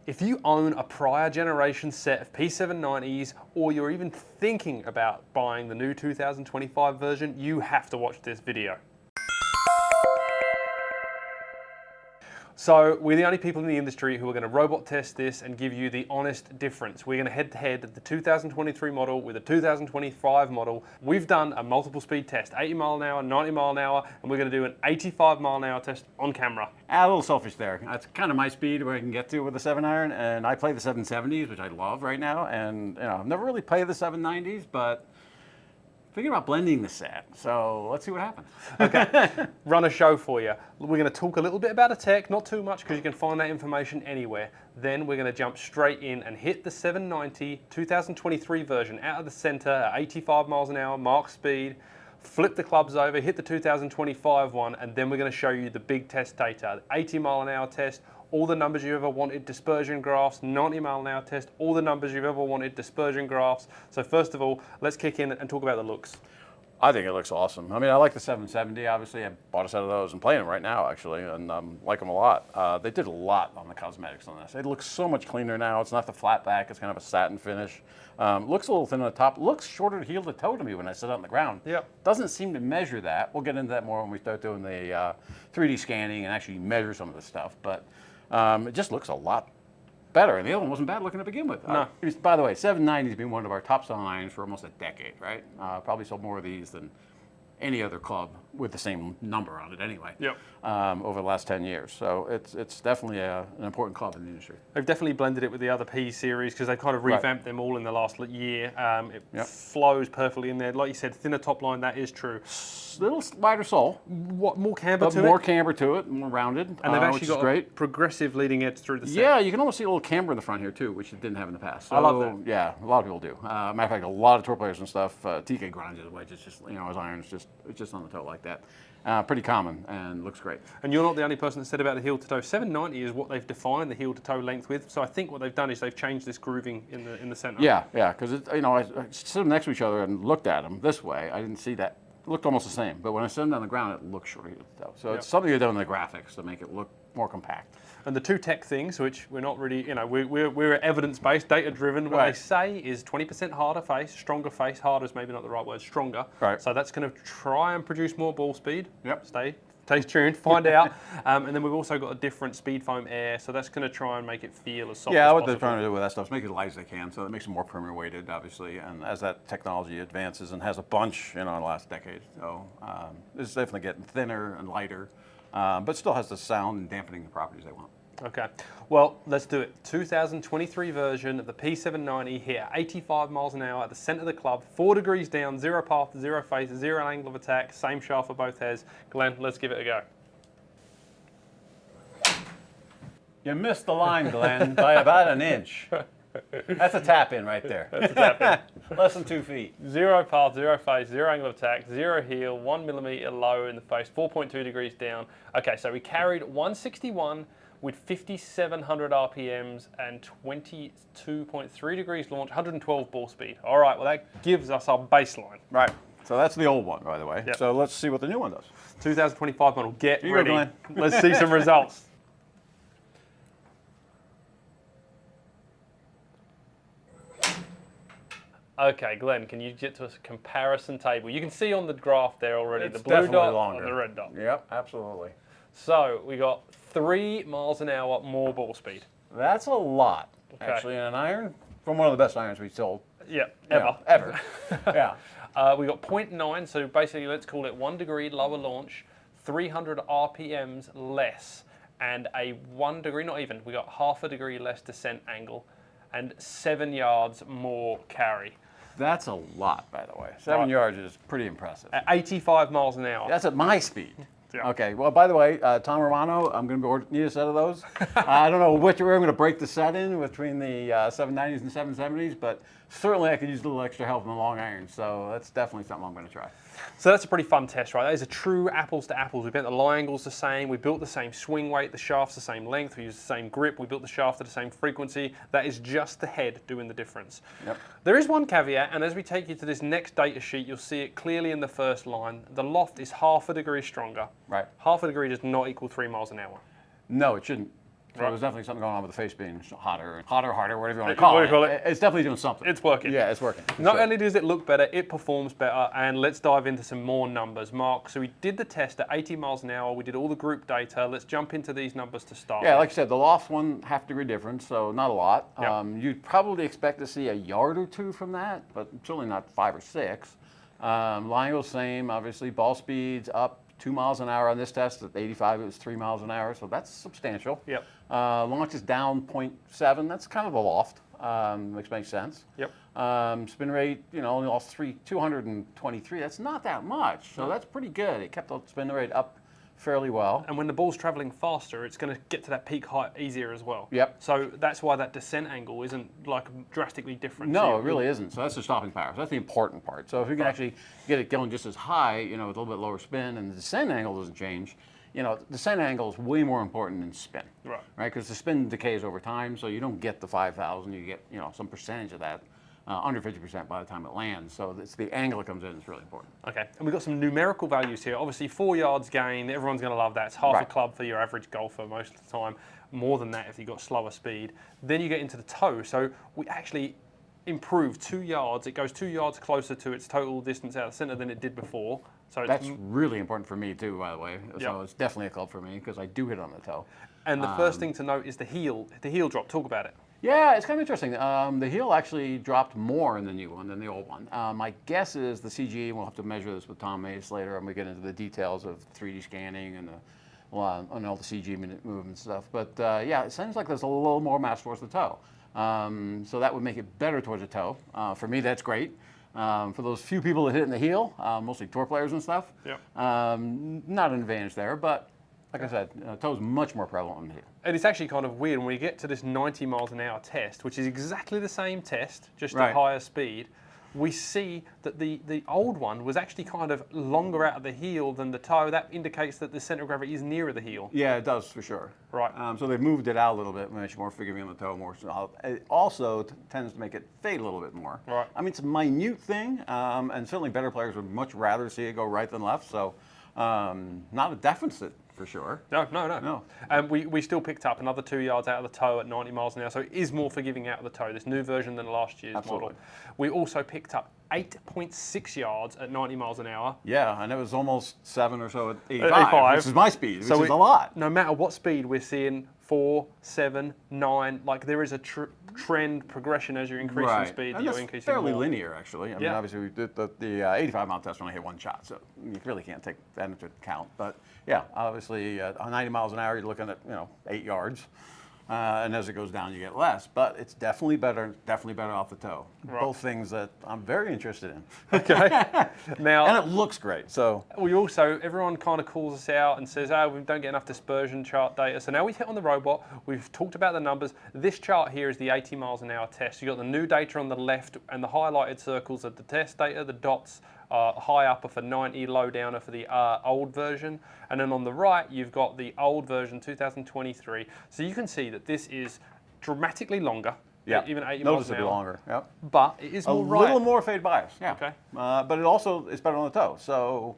If you own a prior generation set of P790s, or you're even thinking about buying the new 2025 version, you have to watch this video. So we're the only people in the industry who are going to robot test this and give you the honest difference. We're going to head to head the 2023 model with the 2025 model. We've done a multiple speed test, 80 mile an hour, 90 mile an hour, and we're going to do an 85 mile an hour test on camera. A little selfish there. That's kind of my speed where I can get to with the 7-iron, and I play the 770s, which I love right now, and you know, I've never really played the 790s, but thinking about blending the set, so let's see what happens. Okay, run a show for you. We're going to talk a little bit about the tech, not too much because you can find that information anywhere. Then we're going to jump straight in and hit the 790 2023 version out of the center at 85 miles an hour, mark speed, flip the clubs over, hit the 2025 one, and then we're going to show you the big test data, the 80 mile an hour test, all the numbers you ever wanted, dispersion graphs, 90 mile an hour test, all the numbers you've ever wanted, dispersion graphs. So first of all, let's kick in and talk about the looks. I think it looks awesome. I mean, I like the 770, obviously. I bought a set of those and playing them right now, actually, and like them a lot. They did a lot on the cosmetics on this. It looks so much cleaner now. It's not the flat back. It's kind of a satin finish. Looks a little thin on the top. Looks shorter heel to toe to me when I sit on the ground. Yep. Doesn't seem to measure that. We'll get into that more when we start doing the 3D scanning and actually measure some of the stuff. But it just looks a lot better, and the other one wasn't bad looking to begin with. No. By the way, 790 has been one of our top selling irons for almost a decade, right? Probably sold more of these than any other club with the same number on it anyway. Yep. Over the last 10 years. So it's definitely an important club in the industry. They've definitely blended it with the other P series because they've kind of revamped them all in the last year. It flows perfectly in there. Like you said, thinner top line, that is true. Little wider sole. What, more camber to it? More camber to it, more rounded. And they've actually got great. a progressive leading edge through the set. Yeah, you can almost see a little camber in the front here too, which it didn't have in the past. So, I love that. Yeah, a lot of people do. Matter of fact, a lot of tour players and stuff, TK grinds his wedge. It's just, you know, his iron's just on the toe like that. Pretty common and looks great. And you're not the only person that said about the heel to toe. 790 is what they've defined the heel to toe length with. So I think what they've done is they've changed this grooving in the center. Yeah, because you know, I stood next to each other and looked at them this way. I didn't see that. It looked almost the same, but when I set them on the ground, it looked shorter heel to toe. So it's something you've done in the graphics to make it look more compact. And the two tech things, which we're not really, you know, we're evidence-based, data-driven. What they say is 20% harder face, stronger face. Harder is maybe not the right word, stronger. Right. So that's going to try and produce more ball speed. Yep. Stay tuned, find out. And then we've also got a different speed foam air, so that's going to try and make it feel as soft as what possible. they're trying to do with that stuff is make it light as they can, so it makes it more perimeter weighted, obviously. And as that technology advances and has a bunch, you know, in the last decade, so it's definitely getting thinner and lighter, but still has the sound and dampening the properties they want. Okay, well, let's do it. 2023 version of the P790 here, 85 miles an hour at the center of the club, 4 degrees down, 0 path, 0 face, 0 angle of attack, same shaft for both heads. Glenn, let's give it a go. You missed the line, Glenn, by about an inch. That's a tap in right there. That's a tap in. Less than 2 feet. 0 path, 0 face, 0 angle of attack, 0 heel, 1 millimeter low in the face, 4.2 degrees down. Okay, so we carried 161 with 5,700 RPMs and 22.3 degrees launch, 112 ball speed. All right, well that gives us our baseline. Right, so that's the old one, by the way. Yep. So let's see what the new one does. 2025 model, get Here you ready. go, Glenn. Let's see some results. Okay, Glenn, can you get to a comparison table? You can see on the graph there already It's the blue dot longer. and the red dot. Yep, absolutely. So we got 3 miles an hour more ball speed. That's a lot, Okay. actually, in an iron, from one of the best irons we sold. Yeah, you know, ever. Yeah. We got 0.9, so basically let's call it 1 degree lower launch, 300 RPMs less, and a 1 degree, not even, we got half a degree less descent angle, and 7 yards more carry. That's a lot, by the way. 7 yards is pretty impressive. At 85 miles an hour. That's at my speed. Yeah. Okay, well, by the way, Tom Romano, I'm going to need a set of those. I don't know which way I'm going to break the set in between the 790s and 770s, but certainly I could use a little extra help in the long iron, so that's definitely something I'm going to try. So that's a pretty fun test, right? That is a true apples to apples. We built the lie angles the same, we built the same swing weight, the shaft's the same length, we used the same grip, we built the shaft at the same frequency. That is just the head doing the difference. Yep. There is one caveat, and as we take you to this next data sheet, you'll see it clearly in the first line. The loft is half a degree stronger. Right. Half a degree does not equal 3 miles an hour. No, it shouldn't. So there's definitely something going on with the face being hotter, harder, whatever you want to call it. It's definitely doing something. It's working. Yeah, it's working. Not only does it look better, it performs better. And let's dive into some more numbers. Mark, so we did the test at 80 miles an hour. We did all the group data. Let's jump into these numbers to start. Yeah, like I said, the loft 1/2 degree difference, so not a lot. Yep. You'd probably expect to see a yard or two from that, but certainly not 5 or 6. Line angle same, obviously. Ball speeds up 2 miles an hour on this test. At 85, it was 3 miles an hour, so that's substantial. Yep. Launch is down 0.7. That's kind of a loft, which makes sense. Yep. Spin rate, only lost 223. That's not that much, so that's pretty good. It kept the spin rate up fairly well. And when the ball's traveling faster, it's going to get to that peak height easier as well. Yep. So that's why that descent angle isn't like drastically different. No, it really isn't. So that's the stopping power. So that's the important part. So if you can actually get it going just as high, with a little bit lower spin, and the descent angle doesn't change, descent angle is way more important than spin. Right. Right? Because the spin decays over time, so you don't get the 5,000. You get, some percentage of that. Under 50% by the time it lands. So it's the angle that comes in is really important. Okay, and we've got some numerical values here. Obviously, 4 yards gain, everyone's going to love that. It's half a club for your average golfer most of the time. More than that if you've got slower speed. Then you get into the toe. So we actually improved 2 yards. It goes 2 yards closer to its total distance out of the center than it did before. So that's really important for me too, by the way. So Yep. it's definitely a club for me because I do hit on the toe. And the first thing to note is the heel drop. Talk about it. Yeah, it's kind of interesting. The heel actually dropped more in the new one than the old one. My guess is the CG, we'll have to measure this with Tom Mace later, and we get into the details of 3D scanning and all the CG movement and stuff. But yeah, it seems like there's a little more mass towards the toe. So that would make it better towards the toe. For me, that's great. For those few people that hit in the heel, mostly tour players and stuff, Yep. not an advantage there, but like I said, toe's much more prevalent on the heel. And it's actually kind of weird when we get to this 90 miles an hour test, which is exactly the same test, just at higher speed. We see that the old one was actually kind of longer out of the heel than the toe. That indicates that the center of gravity is nearer the heel. Yeah, it does for sure. Right. So they've moved it out a little bit, much more forgiving on the toe, more solid. It also tends to make it fade a little bit more. Right. I mean, it's a minute thing, and certainly better players would much rather see it go right than left. So not a deficit for sure. No. And we still picked up another 2 yards out of the toe at 90 miles an hour, so it is more forgiving out of the toe, this new version than last year's model. We also picked up 8.6 yards at 90 miles an hour. Yeah, and it was almost 7 or so at 85, which is my speed, which is a lot. No matter what speed, we're seeing 4, 7, 9. Like there is a trend progression as you're increasing speed. And you're that's increasing fairly more. linear, actually. I mean, obviously, we did the 85 mile test when I hit one shot, so you really can't take that into account. But yeah, obviously, on 90 miles an hour, you're looking at 8 yards. And as it goes down, you get less. But it's definitely better off the toe. Right. Both things that I'm very interested in. Okay. Now, and it looks great. So we also, everyone kind of calls us out and says, we don't get enough dispersion chart data. So now we hit on the robot. We've talked about the numbers. This chart here is the 80 miles an hour test. You've got the new data on the left, and the highlighted circles are the test data. The dots high up are for 90, low down are for the old version. And then on the right, you've got the old version, 2023. So you can see that this is dramatically longer. Yeah, even 80 miles an noticeably hour. longer. Yeah, But it is more a little more fade bias. Yeah. Okay. But it also is better on the toe. So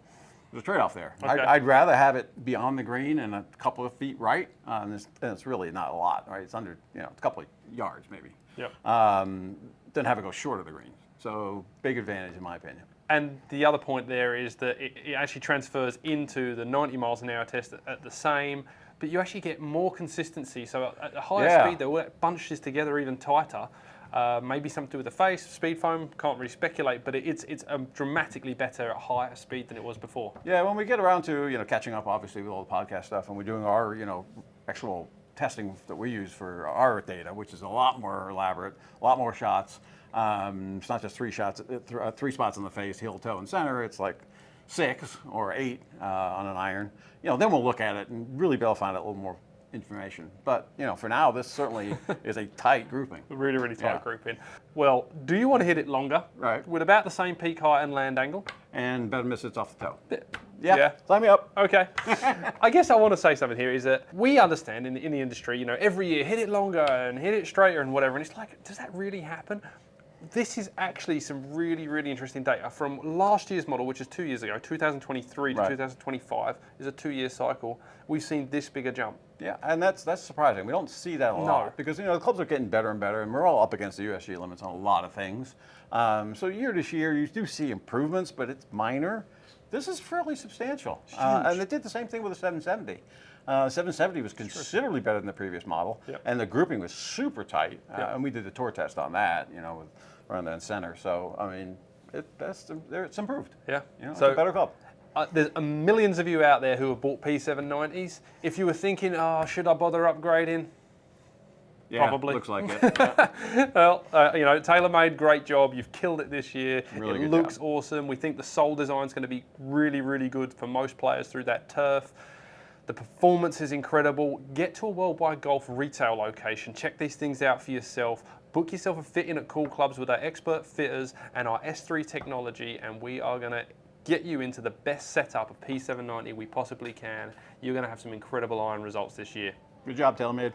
there's a trade-off there. Okay. I'd rather have it be on the green and a couple of feet right, and it's really not a lot, right? It's under, a couple of yards maybe. Yep. Then have it go short of the green. So big advantage in my opinion. And the other point there is that it actually transfers into the 90 miles an hour test at the same, but you actually get more consistency. So at a higher speed, they'll bunch this together even tighter. Maybe something to do with the face, speed foam, can't really speculate, but it's dramatically better at higher speed than it was before. Yeah, when we get around to catching up, obviously, with all the podcast stuff, and we're doing our actual testing that we use for our data, which is a lot more elaborate, a lot more shots. It's not just 3 shots, 3 spots on the face, heel, toe, and center. It's like 6 or 8 on an iron. Then we'll look at it and really be able to find out a little more information. But for now, this certainly is a tight grouping. Really, really tight grouping. Well, do you want to hit it longer? Right. With about the same peak height and land angle? And better miss it's off the toe. Yeah. Sign me up. Okay. I guess I want to say something here is that we understand in the industry, every year hit it longer and hit it straighter and whatever. And it's like, does that really happen? This is actually some really, really interesting data from last year's model, which is 2 years ago, 2023 to 2025 is a 2-year cycle. We've seen this bigger jump. Yeah, and that's surprising. We don't see that a lot because the clubs are getting better and better, and we're all up against the USG limits on a lot of things. So year to year, you do see improvements, but it's minor. This is fairly substantial, and it did the same thing with the 770. 770 was considerably better than the previous model, and the grouping was super tight. And we did the tour test on that, with around the center. So I mean, it's improved. Yeah, it's a better club. There's millions of you out there who have bought P790s. If you were thinking, oh, should I bother upgrading? Yeah, probably. Looks like it. Yeah. Well, TaylorMade, great job. You've killed it this year. Really it looks awesome. We think the sole design is going to be really, really good for most players through that turf. The performance is incredible. Get to a Worldwide Golf retail location. Check these things out for yourself. Book yourself a fit in at cool clubs with our expert fitters and our S3 technology, and we are going to get you into the best setup of P790 we possibly can. You're going to have some incredible iron results this year. Good job, TaylorMade.